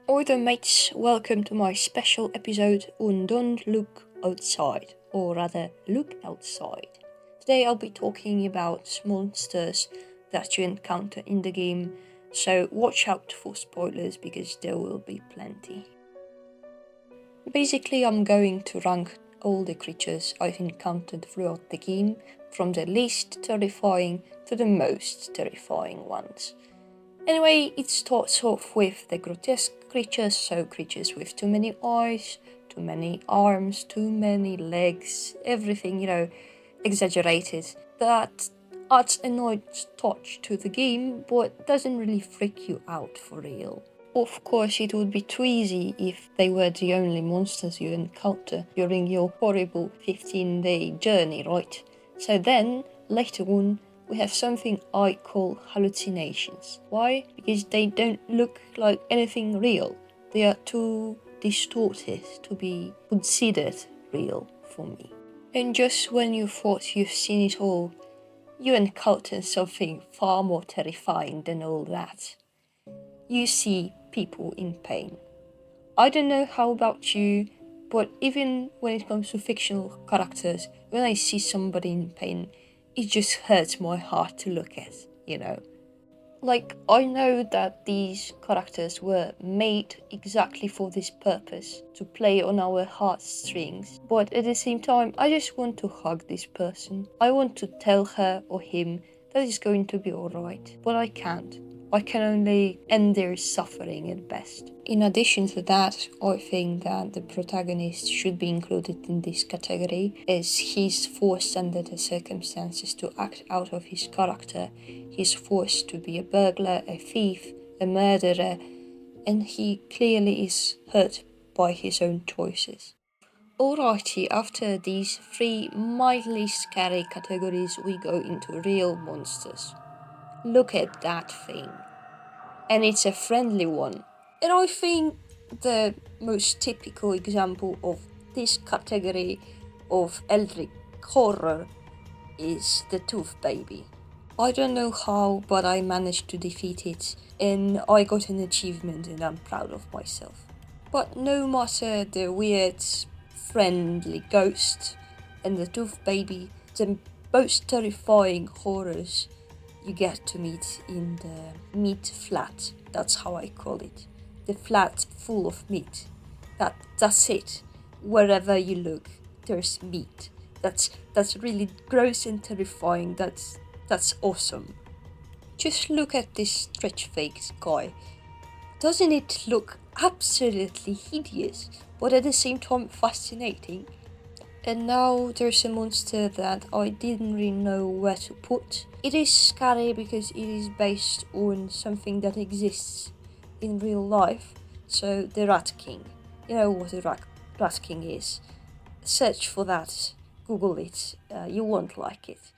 Oi there mates, welcome to my special episode on Don't Look Outside, or rather look outside. Today I'll be talking about monsters that you encounter in the game, so watch out for spoilers because there will be plenty. Basically I'm going to rank all the creatures I've encountered throughout the game, from the least terrifying to the most terrifying ones. Anyway, it starts off with the grotesque creatures, so creatures with too many eyes, too many arms, too many legs, everything, exaggerated. That adds a nice touch to the game, but doesn't really freak you out for real. Of course, it would be too easy if they were the only monsters you encounter during your horrible 15-day journey, right? So then, later on, we have something I call hallucinations. Why? Because they don't look like anything real. They are too distorted to be considered real for me. And just when you thought you've seen it all, you encounter something far more terrifying than all that. You see people in pain. I don't know how about you, but even when it comes to fictional characters, when I see somebody in pain, it just hurts my heart to look at, Like, I know that these characters were made exactly for this purpose, to play on our heartstrings, but at the same time, I just want to hug this person. I want to tell her or him that it's going to be alright, but I can't. I can only end their suffering at best. In addition to that, I think that the protagonist should be included in this category, as he's forced under the circumstances to act out of his character. He's forced to be a burglar, a thief, a murderer, and he clearly is hurt by his own choices. Alrighty, after these three mildly scary categories, we go into real monsters. Look at that thing. And it's a friendly one. And I think the most typical example of this category of eldritch horror is the Tooth Baby. I don't know how, but I managed to defeat it, and I got an achievement and I'm proud of myself. But no matter the weird, friendly ghost and the Tooth Baby, the most terrifying horrors you get to meet in the meat flat. That's how I call it. The flat full of meat. That's it. Wherever you look, there's meat. That's really gross and terrifying. That's awesome. Just look at this stretch face guy. Doesn't it look absolutely hideous, but at the same time fascinating? And now there's a monster that I didn't really know where to put. It is scary because it is based on something that exists in real life. So the Rat King. You know what a Rat King is. Search for that. Google it. You won't like it.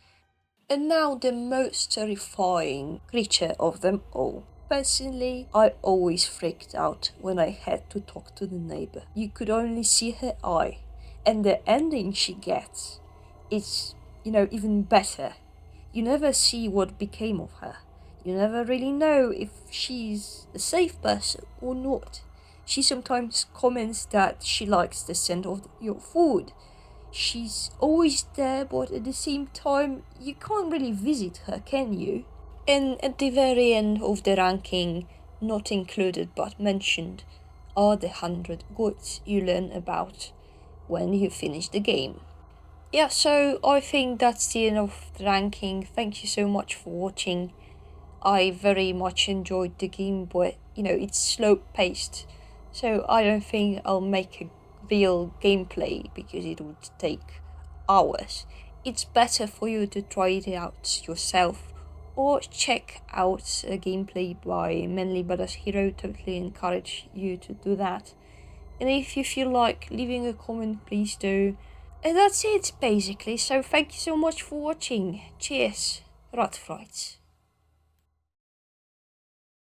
And now the most terrifying creature of them all. Personally, I always freaked out when I had to talk to the neighbor. You could only see her eye. And the ending she gets is, even better. You never see what became of her. You never really know if she's a safe person or not. She sometimes comments that she likes the scent of your food. She's always there, but at the same time, you can't really visit her, can you? And at the very end of the ranking, not included but mentioned, are the 100 gods you learn about when you finish the game. Yeah, so I think that's the end of the ranking. Thank you so much for watching. I very much enjoyed the game, but it's slow paced, so I don't think I'll make a real gameplay because it would take hours. It's better for you to try it out yourself or check out a gameplay by ManlyBadassHero. Totally encourage you to do that. And if you feel like leaving a comment, please do. And that's it, basically. So thank you so much for watching. Cheers. Rat frights.